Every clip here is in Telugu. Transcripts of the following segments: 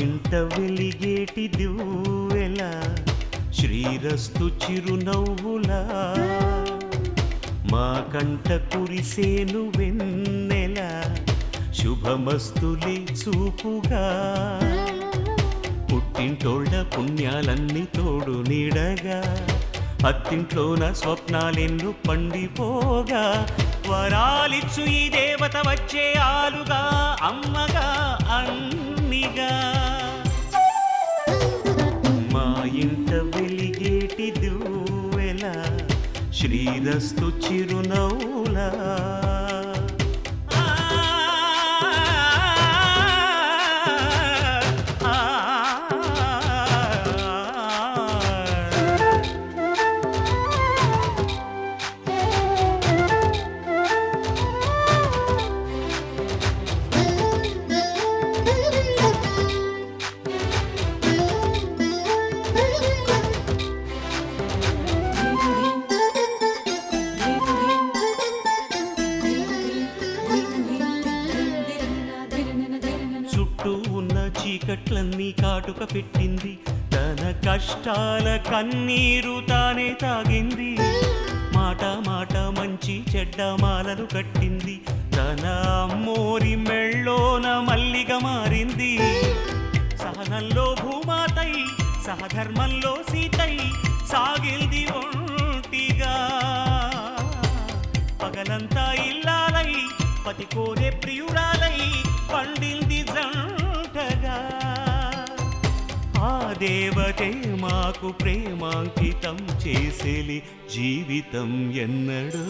ఇంట వెలిగేటి దివ్వెల శ్రీరస్తు చిరునవ్వులా మా కంట కురిసేను వెన్నెల శుభమస్తులే చూపుగా పుట్టింటోళ్ళ పుణ్యాలన్నీ తోడు నీడగా అత్తింట్లోన స్వప్నాలెన్ను పండిపోగా వరాలిచ్చు ఈ దేవత వచ్చే ఆలుగా అమ్మగా అన్నిగా మా ఇంట వెలిగేటి దివ్వెల శ్రీరస్తు చిరునవ్వులా చీకట్లన్నీ కాటుక పెట్టింది తన కష్టాల కన్నీరు తానే తాగింది మాట మాట మంచి చెడ్డ మాలలు కట్టింది తన అమ్మోరి మెళ్ళోన మల్లిగా మారింది సహనంలో భూమాతై సహధర్మంలో సీతై సాగిల్ది ఒంటిగా పగలంతా ఇల్లాలై పతి కోరే ప్రియురాలై పండింది ఆ దేవతే మాకు ప్రేమాంకితం చేసేలి జీవితం ఎన్నడు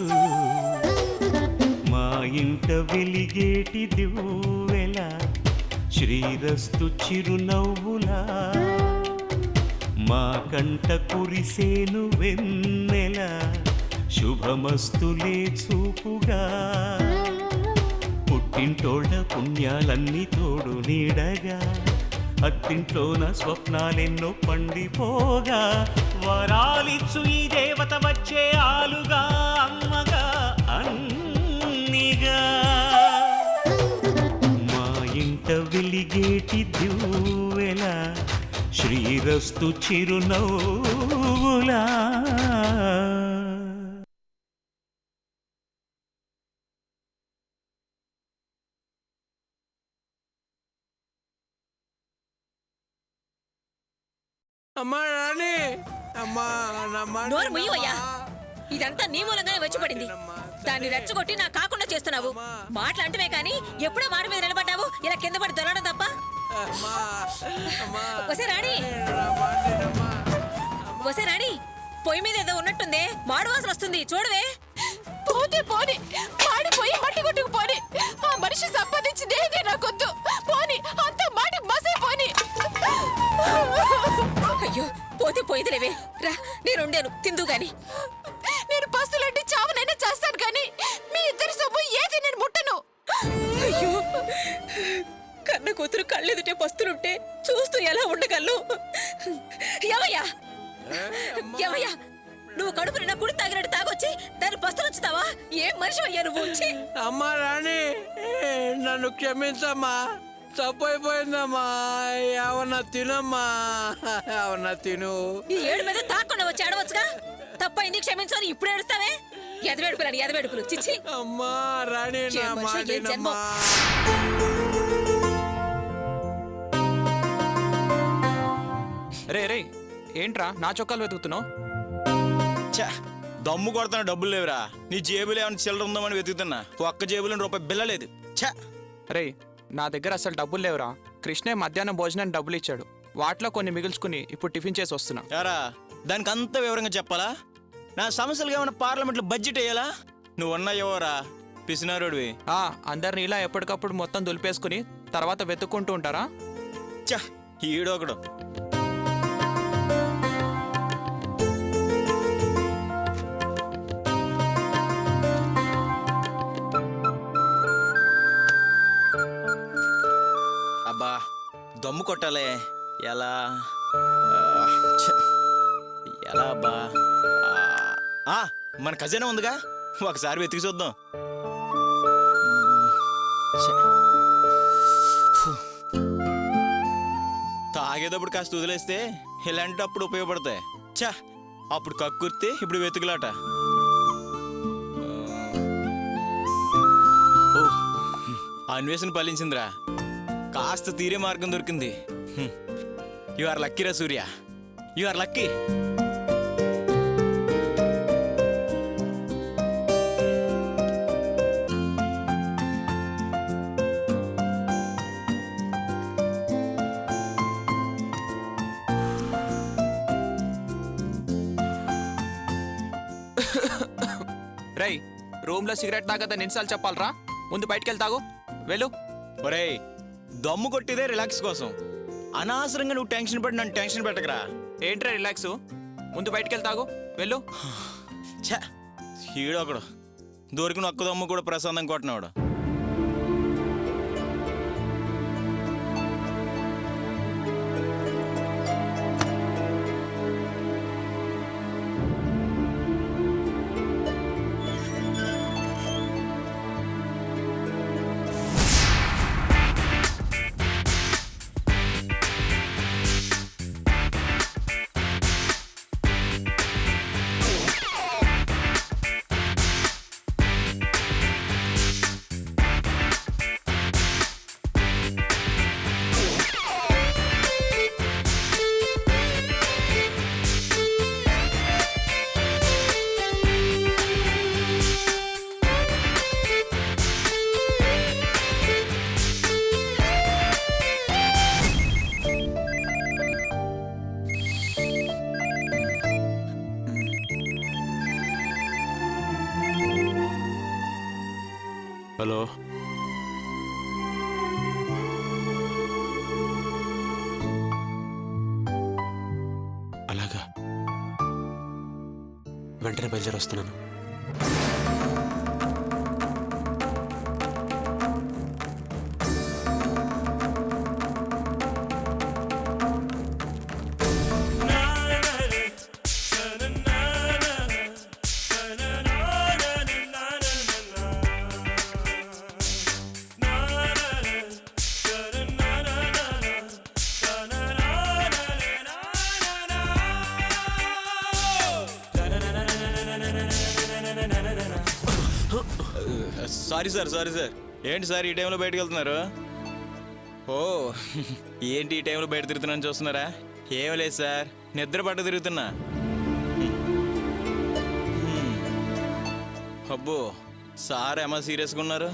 మా ఇంట వెలిగేటి దివ్వెల శ్రీరస్తు చిరునవ్వులా మా కంట కురిసేను వెన్నెల శుభమస్తులే చూపుగా పుట్టింటోళ్ళ పుణ్యాలన్నీ తోడు నీడగా అత్తింట్లోన స్వప్నాలెన్నో పండిపోగా వరాలిచ్చు ఈ దేవత వచ్చే ఆలుగా అమ్మగా అన్నిగా మా ఇంట వెలిగేటి దివ్వెల శ్రీరస్తు చిరునవ్వులా అమ్మా రాణి అమ్మా నోరు ముయ్యవయ్యా. ఇదంతా నీ మూలంగానే వచ్చి పడింది. దాన్ని రెచ్చగొట్టి నా కాకుండా చేస్తున్నావు. మాట్లాంటివే కానీ ఎప్పుడో మాట మీద నిలబడ్డావు. ఇలా కింద పడి దొరడం తప్ప. వసే రాణి, వసే రాణి, పొయ్యి మీద ఏదో ఉన్నట్టుంది. మాడు వాసన వస్తుంది చూడవే. పోతే పోని, మాడిపోయి మట్టి కొట్టుకు పోని. ఆ మనిషి సంపాదించిందేది నాకొద్దు. పోని, అంత మాటి మసే పోని. అయ్యో పోతే పోయిదిలేవే. రా నేనుండాను తిందు గాని. నేను పస్తులంటే చావునైనా చేస్తాను కానీ మీ ఇద్దరి సొమ్ము ఏది నేను ముట్టను. అయ్యో కన్న కూతురు కళ్ళెదుటే పస్తులుంటే చూస్తూ ఎలా ఉండగలను? ఏమయ్యా ఏమయ్యా, నువ్వు కడుపు నిండా కుడి తాగినట్టు తాగొచ్చి దాన్ని పస్తులుంచుతావా? ఏం మనిషి అయ్యా నువ్వు? అమ్మా రాణి నన్ను క్షమించమ్మా, తప్పైపోయిందమ్మా. ఏమన్నా తినమ్మా, ఏమన్నా తిను. ఈ ఏడు మీద తాకుండా వచ్చి ఆడవచ్చుగా. తప్పైంది క్షమించని ఇప్పుడు ఏడుస్తావే? ఎదవేడుపులని ఎదవేడుపులు చిచ్చి. అమ్మా రాణి నా మాటినమ్మా. రే రే ఏంట్రా నా చొక్కాలు వెతుకుతున్నావు? దమ్ము కొడుతున్నా డబ్బులు లేవురా. నీ జేబులో ఏమైనా చిల్లర ఉందామని వెతుకుతున్నా. ఒక్క జేబులో రూపాయి బిల్ల లేదు. రే నా దగ్గర అసలు డబ్బులు లేవురా. కృష్ణే మధ్యాహ్నం భోజనానికి డబ్బులు ఇచ్చాడు. వాటిలో కొన్ని మిగుల్చుకుని ఇప్పుడు టిఫిన్ చేసి వస్తున్నా. యారా దానికి అంత వివరంగా చెప్పాలా? నా సమస్యలుగా ఏమైనా పార్లమెంట్లో బడ్జెట్ వేయాలా? నువ్వు ఉన్నాయోరా పిసినారోడివి. అందరిని ఇలా ఎప్పటికప్పుడు మొత్తం దులిపేసుకుని తర్వాత వెతుక్కుంటూ ఉంటారా? ఈడొకడు. అబ్బా దమ్ము కొట్టాలే. ఎలా ఎలా అబ్బా? మన ఖజానా ఉందిగా, ఒకసారి వెతికి చూద్దాం. తాగేటప్పుడు కాస్త వదిలేస్తే ఇలాంటప్పుడు ఉపయోగపడతాయి. చా, అప్పుడు కక్కుర్తి, ఇప్పుడు వెతుకులాట. ఓ, అన్వేషణ ఫలించిందిరా. కాస్త తీరే మార్గం దొరికింది. యు ఆర్ లక్కీ రా సూర్య, యు ఆర్ లక్కీ. రై, రూమ్లో సిగరెట్ తాగద్దని ఎన్నిసార్లు చెప్పాలరా? ముందు బయటికి వెళ్తాగు, వెళ్ళు. ఒరేయ్, దమ్ము కొట్టిదే రిలాక్స్ కోసం. అనవసరంగా నువ్వు టెన్షన్ పడి నన్ను టెన్షన్ పెట్టకరా. ఏంట్రా రిలాక్స్? ముందు బయటికి వెళ్తాగు, వెళ్ళు. ఛా, ఈడొకడు దొరికిన ఒక్క దమ్ము కూడా ప్రశాంతం కొట్టినవాడు. హలో, అలాగా, వెంటనే బయలుదేరి వస్తున్నాను. Sorry sir. ఏంటి సార్ ఈ టైంలో బయటకు వెళ్తున్నారు? ఓ, ఏంటి ఈ టైంలో బయట తిరుగుతున్నాను చూస్తున్నారా? ఏం లేదు సార్, నిద్ర పట్ట తిరుగుతున్నా. అబ్బో, సార్ ఏమో సీరియస్గా ఉన్నారు.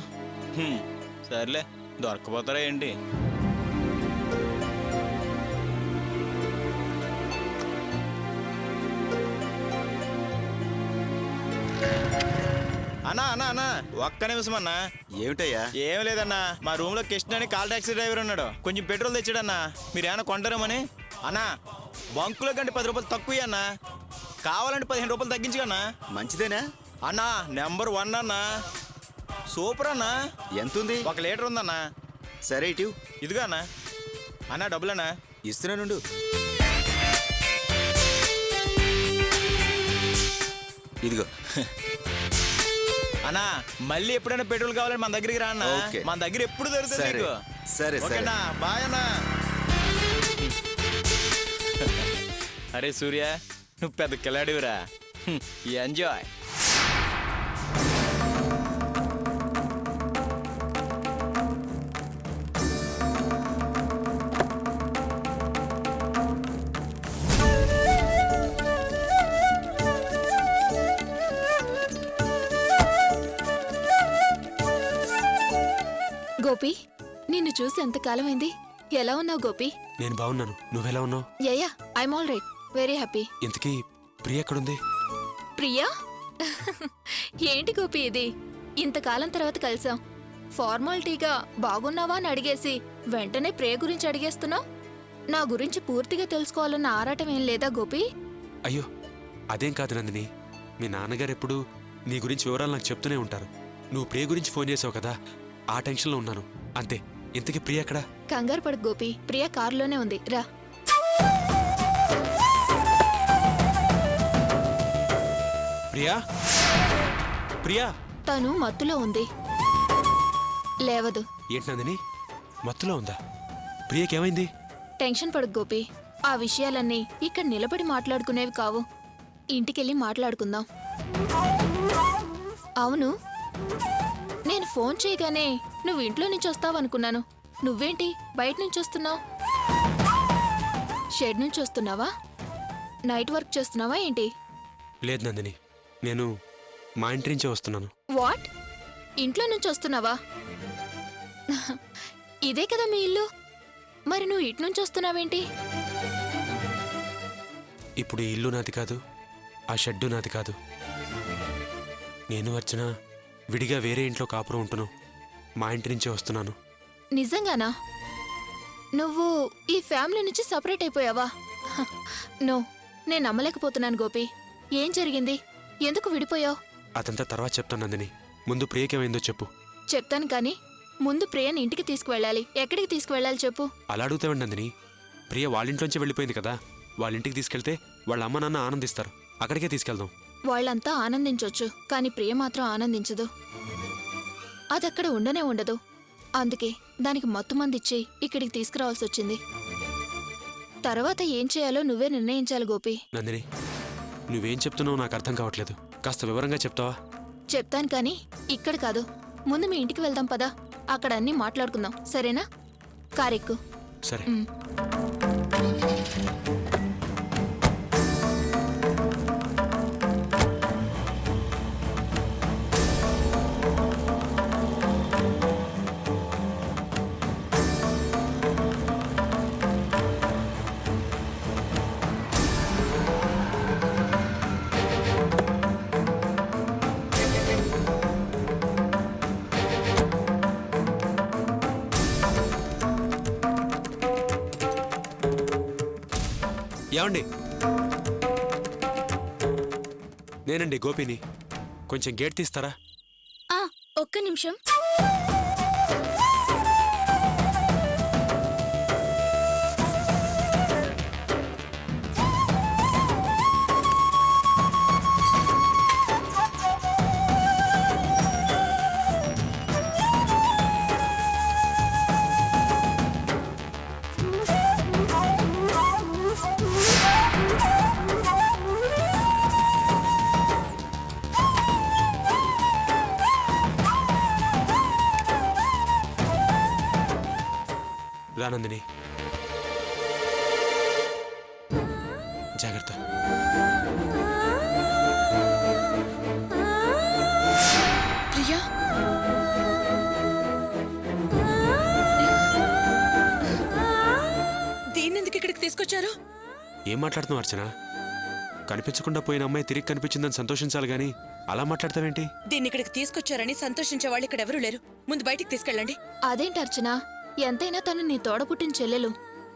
సర్లే, దొరకపోతారా ఏంటి? అన్నా అన్నా అన్నా, ఒక్క నిమిషం అన్నా. ఏమిటయ్యా? ఏం లేదన్నా, మా రూమ్ లో కృష్ణ అని కాల్ టాక్సీ డ్రైవర్ ఉన్నాడు. కొంచెం పెట్రోల్ తెచ్చాడన్నా. మీరు ఏమైనా కొంటారేమని. అన్నా, బంకులో కంటే 10 రూపాయలు తక్కువ అన్నా. కావాలంటే 15 రూపాయలు తగ్గించుకన్నా. మంచిదేనా? అన్నా, నెంబర్ 1 అన్నా. సూపర్ అన్నా. ఎంతుంది? 1 లీటర్ ఉందన్నా. సరే ఇటు ఇదిగా అన్నా. అన్నా, డబ్బులన్నా. ఇస్తున్నానుండు. ఇదిగో. అన్నా, మళ్ళీ ఎప్పుడైనా పెట్రోల్ కావాలని మన దగ్గరికి రా అన్నా. ఓకే. మన దగ్గర ఎప్పుడు దొరుకుతుంది సరే నీకు. సరే సరే. ఓకేనా? బాయ్ అన్నా. అరే సూర్య, నువ్వు పెద్ద కిలాడివిరా. ఎంజాయ్. గోపి, నిన్ను చూసి ఎంతకాలమైంది? ఎలా ఉన్నావు గోపి? నేను బాగున్నాను, నువ్వెలా ఉన్నావు? Yeah, I'm all right, very happy. ఇంతకీ ప్రియ ఎక్కడుంది? ప్రియా? ఏంటి గోపి ఇది? ఇంతకాలం తర్వాత కలిసాం. ఫార్మాలిటీగా బాగున్నావా అని అడిగేసి వెంటనే ప్రియ గురించి అడిగేస్తున్నావు. నా గురించి పూర్తిగా తెలుసుకోవాలన్న ఆరాటం ఏం లేదా గోపి? అయ్యో, అదేం కాదు నందిని. మీ నాన్నగారు ఎప్పుడు నీ గురించి వివరాలు నాకు చెప్తూనే ఉంటారు. నువ్వు ప్రియ గురించి ఫోన్ చేసావు కదా, ఆ టెన్షన్లో ఉన్నాను అంతే. ఇంతకీ ప్రియ ఎక్కడా? కంగారు పడకు గోపి, ప్రియ కారులోనే ఉంది, రా. ప్రియా, ప్రియా. తను మత్తులో ఉంది, లేవదు. ఏంటి నందిని, మత్తులో ఉందా? ప్రియకేమైంది? టెన్షన్ పడకు గోపి. ఆ విషయాలన్నీ ఇక్కడ నిలబడి మాట్లాడుకునేవి కావు. ఇంటికెళ్ళి మాట్లాడుకుందాం. అవును, నేను ఫోన్ చేయగానే నువ్వు ఇంట్లో నుంచి వస్తావనుకున్నాను. నువ్వేంటి బయట నుంచి వస్తున్నావు? షెడ్ నుంచి వస్తున్నావా? నైట్ వర్క్ చేస్తున్నావా ఏంటి? లేదు నందిని, నేను మా ఇంటి నుంచే వస్తున్నాను. వాట్? ఇంట్లో నుంచి వస్తున్నావా? ఇదే కదా మీ ఇల్లు. మరి నువ్వు ఇటు నుంచి వస్తున్నావేంటి? ఇప్పుడు ఈ ఇల్లు నాది కాదు, ఆ షెడ్డు నాది కాదు. నేను అర్చన విడిగా వేరే ఇంట్లో కాపురం ఉంటున్నాను. మా ఇంటి నుంచే వస్తున్నాను. నిజంగానా? నువ్వు ఈ ఫ్యామిలీ నుంచి సపరేట్ అయిపోయావా? నో, నేను నమ్మలేకపోతున్నాను గోపి. ఏం జరిగింది? ఎందుకు విడిపోయావు? అదంతా తర్వాత చెప్తాను నందిని. ముందు ప్రియకేమైందో చెప్పు. చెప్తాను కానీ ముందు ప్రియని ఇంటికి తీసుకువెళ్ళాలి. ఎక్కడికి తీసుకువెళ్ళాలి చెప్పు. అలా అడుగుతావండి నందిని. ప్రియ వాళ్ళింట్లోంచి వెళ్ళిపోయింది కదా, వాళ్ళ ఇంటికి తీసుకెళ్తే వాళ్ళ అమ్మ నాన్న ఆనందిస్తారు. అక్కడికే తీసుకెళ్దాం. వాళ్ళంతా ఆనందించొచ్చు, కానీ ప్రియ మాత్రం ఆనందించదు. అదక్కడ ఉండనే ఉండదు. అందుకే దానికి మత్తుమందిచ్చి ఇక్కడికి తీసుకురావాల్సి వచ్చింది. తర్వాత ఏం చేయాలో నువ్వే నిర్ణయించాలి గోపి. నందిని, నువ్వేం చెప్తున్నావు నాకు అర్థం కావట్లేదు. కాస్త వివరంగా చెప్తావా? చెప్తాను కానీ ఇక్కడ కాదు. ముందు మీ ఇంటికి వెళ్దాం పదా. అక్కడ అన్నీ మాట్లాడుకుందాం, సరేనా? కారెక్కు. సరే. ఏమండి? నేనండి గోపిని. కొంచెం గేట్ తీస్తారా? ఒక్క నిమిషం. రానందిని, జాగ్రత్త. ప్రియా, దీన్నెందుకు ఇక్కడికి తీసుకొచ్చారు? ఏం మాట్లాడుతున్నావు అర్చన? కనిపించకుండా పోయిన అమ్మాయి తిరిగి కనిపించిందని సంతోషించాలి గాని అలా మాట్లాడతావేంటి? దీన్ని ఇక్కడికి తీసుకొచ్చారని సంతోషించే వాళ్ళు ఇక్కడ ఎవరూ లేరు. ముందు బయటికి తీసుకెళ్ళండి. అదేంటి అర్చన? ఎంతైనా తను నీ తోడపుట్టిన చెల్లెలు.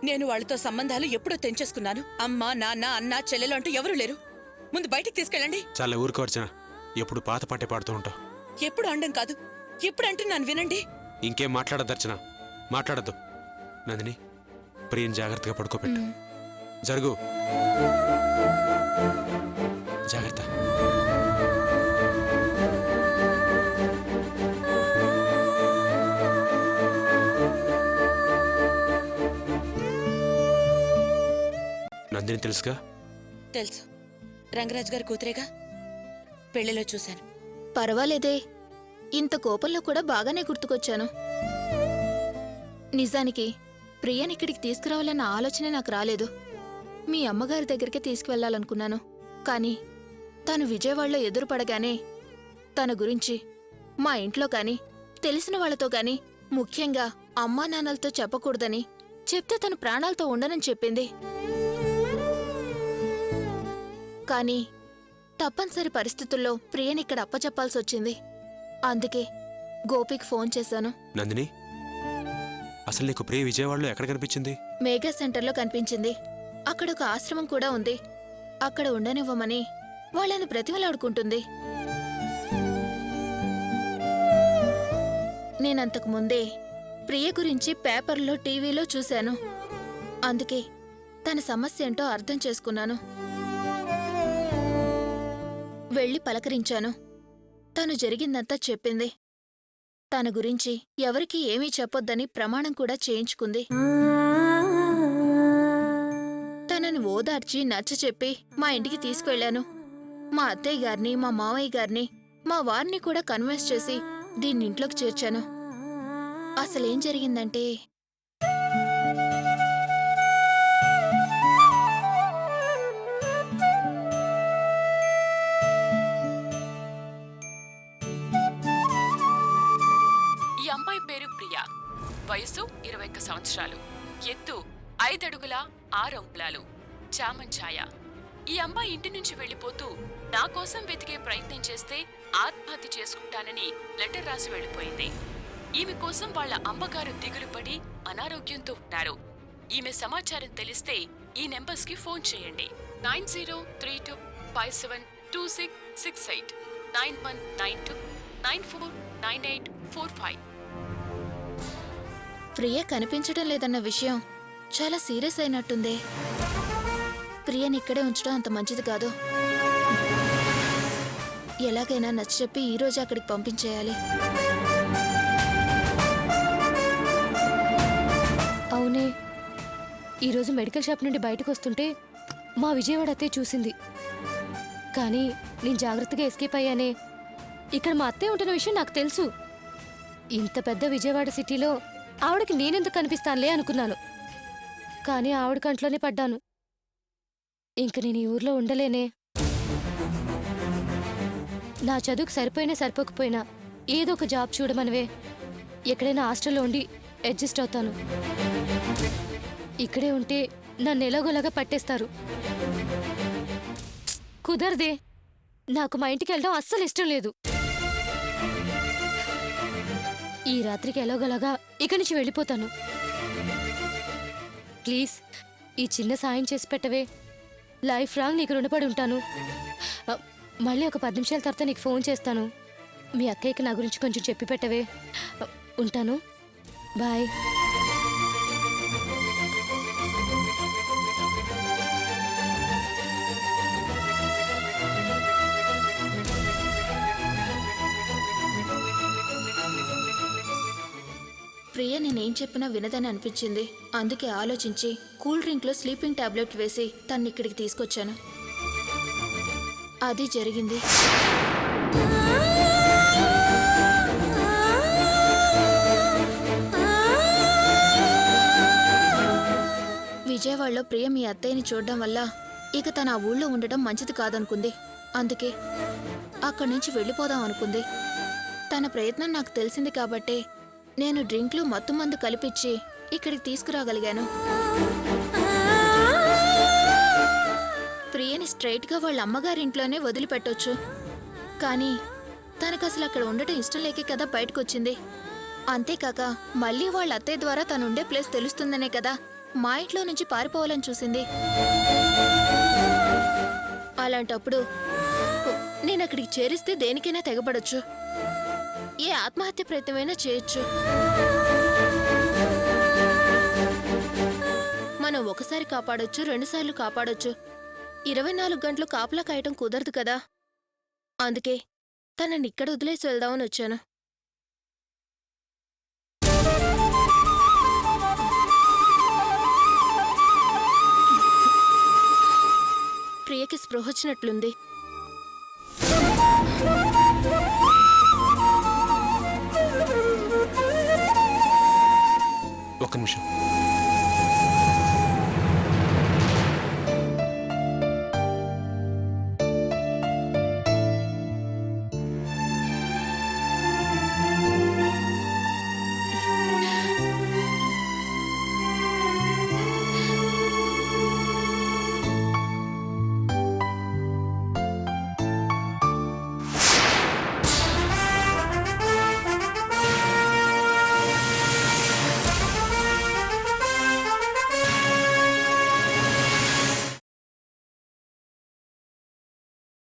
నేను వాళ్ళతో సంబంధాలు ఎప్పుడో తెంచేసుకున్నాను. అమ్మ, నాన్న, అన్న, చెల్లెలు అంటూ ఎవరూ లేరు. ముందు బయటికి తీసుకెళ్ళండి. చాలా ఊరుకో అర్చన. ఎప్పుడు పాత పాటే పాడుతూ ఉంటావు. ఎప్పుడు అండం కాదు, ఇప్పుడు అంటున్నాను వినండి. ఇంకేం మాట్లాడద్దు అర్చన, మాట్లాడద్దు. నందిని, ప్రియని జాగ్రత్తగా పడుకోబెట్టు. జరుగు, జాగ్రత్త. నందిని తెలుసుగా? తెలుసు, రంగరాజ్ గారి కూతురేగా. పెళ్లిలో చూశాను. పర్వాలేదే, ఇంత కోపంలో కూడా బాగానే గుర్తుకొచ్చాను. నిజానికి ప్రియని ఇక్కడికి తీసుకురావాలన్న ఆలోచనే నాకు రాలేదు. మీ అమ్మగారి దగ్గరికి తీసుకువెళ్ళాలనుకున్నాను. కానీ తాను విజయవాడలో ఎదురుపడగానే తన గురించి మా ఇంట్లో కానీ తెలిసిన వాళ్లతో కానీ ముఖ్యంగా అమ్మా నాన్నలతో చెప్పకూడదని చెప్తే తను ప్రాణాలతో ఉండనని చెప్పింది. కానీ తప్పనిసరి పరిస్థితుల్లో ప్రియని ఇక్కడ అప్పచెప్పాల్సి వచ్చింది. అందుకే గోపికి ఫోన్ చేశాను. నందిని, అసలు నీకు ప్రియ విజయవాడలో ఎక్కడ కనిపించింది? మేఘా సెంటర్లో కనిపించింది. అక్కడ ఒక ఆశ్రమం కూడా ఉంది. అక్కడ ఉండనివ్వమని వాళ్ళని బ్రతిమలాడుకుంటుంది. నేనంతకు ముందే ప్రియ గురించి పేపర్లో, టీవీలో చూశాను. అందుకే తన సమస్య ఏంటో అర్థం చేసుకున్నాను. వెళ్ళి పలకరించాను. తను జరిగిందంతా చెప్పింది. తన గురించి ఎవరికీ ఏమీ చెప్పొద్దని ప్రమాణం కూడా చేయించుకుంది. తనని ఓదార్చి నచ్చ చెప్పి మా ఇంటికి తీసుకువెళ్ళాను. మా అత్తయ్య గారిని, మా మావయ్య గారిని, మా వారిని కూడా కన్విన్స్ చేసి దీన్ని ఇంట్లోకి చేర్చాను. అసలేం జరిగిందంటే ఈ అమ్మాయి పేరు ప్రియా. వయసు 21 సంవత్సరాలు. ఎత్తు 5 అడుగుల 6 అంగుళాలు. చామంచాయ. ఈ అమ్మాయి ఇంటి నుంచి వెళ్లిపోతూ నా కోసం వెతికే ప్రయత్నం చేస్తే ఆత్మహత్య చేసుకుంటానని లెటర్ రాసి వెళ్లిపోయింది. ఈమె కోసం వాళ్ళ అమ్మగారు దిగులు పడి అనారోగ్యంతో ఉన్నారు. ఈమె సమాచారం తెలిస్తే ఈ నెంబర్స్ కి ఫోన్ చేయండి. 9032572668 9192949845. ప్రియ కనిపించడం లేదన్న విషయం చాలా సీరియస్ అయినట్టుందే. ప్రియని ఇక్కడే ఉంచడం అంత మంచిది కాదు. ఎలాగైనా నచ్చచెప్పి ఈ రోజు అక్కడికి పంపించేయాలి. అవునే, ఈరోజు మెడికల్ షాప్ నుండి బయటకు వస్తుంటే మా విజయవాడ అత్తయ్య చూసింది. కానీ నేను జాగ్రత్తగా ఎస్కేప్ అయ్యానే. ఇక్కడ మా అత్తయ్య ఉంటున్న విషయం నాకు తెలుసు. ఇంత పెద్ద విజయవాడ సిటీలో ఆవిడకి నేనెందుకు కనిపిస్తానులే అనుకున్నాను. కానీ ఆవిడ కంట్లోనే పడ్డాను. ఇంక నేను ఈ ఊర్లో ఉండలేనే. నా చదువుకు సరిపోయినా సరిపోకపోయినా ఏదో ఒక జాబ్ చూడమనివే. ఎక్కడైనా హాస్టల్లో ఉండి అడ్జస్ట్ అవుతాను. ఇక్కడే ఉంటే నన్ను ఎలాగోలాగా పట్టేస్తారు. కుదరదే. నాకు మా ఇంటికి వెళ్ళడం అస్సలు ఇష్టం లేదు. ఈ రాత్రికి ఎలాగోలాగా ఇక్కడి నుంచి వెళ్ళిపోతాను. ప్లీజ్ ఈ చిన్న సాయం చేసి పెట్టవే. లైఫ్ లాంగ్ నీకు రుణపడి ఉంటాను. మళ్ళీ ఒక 10 నిమిషాల తర్వాత నీకు ఫోన్ చేస్తాను. మీ అక్కయ్యకి నా గురించి కొంచెం చెప్పి పెట్టవే. ఉంటాను. బాయ్. ప్రియ నేనేం చెప్పినా వినదని అనిపించింది. అందుకే ఆలోచించి కూల్ డ్రింక్లో స్లీపింగ్ టాబ్లెట్ వేసి తన్ని ఇక్కడికి తీసుకొచ్చాను. అది జరిగింది. విజయవాడలో ప్రియ మీ అత్తయ్యని చూడడం వల్ల ఇక తన ఆ ఊళ్ళో ఉండడం మంచిది కాదనుకుంది. అందుకే అక్కడి నుంచి వెళ్ళిపోదాం అనుకుంది. తన ప్రయత్నం నాకు తెలిసింది కాబట్టే నేను డ్రింక్లు మత్తుమందు కలిపిచ్చి ఇక్కడికి తీసుకురాగలిగాను. ప్రియని స్ట్రైట్గా వాళ్ళ అమ్మగారింట్లోనే వదిలిపెట్టొచ్చు. కానీ తనకు అసలు అక్కడ ఉండటం ఇష్టం లేకే కదా బయటకొచ్చింది. అంతేకాక మళ్ళీ వాళ్ళ అత్తయ్య ద్వారా తనుండే ప్లేస్ తెలుస్తుందనే కదా మా ఇంట్లో నుంచి పారిపోవాలని చూసింది. అలాంటప్పుడు నేను అక్కడికి చేరిస్తే దేనికైనా తెగబడొచ్చు. ఏ ఆత్మహత్య ప్రయత్నమైనా చేయొచ్చు. మనం ఒకసారి కాపాడొచ్చు, 2 సార్లు కాపాడొచ్చు. 24 గంటలు కాపలా కాయటం కుదరదు కదా. అందుకే తనని ఇక్కడ వదిలేసి వెళ్దామని వచ్చాను. ప్రియకి స్పృహ వచ్చినట్లుంది. ఒక్క నిమిషం.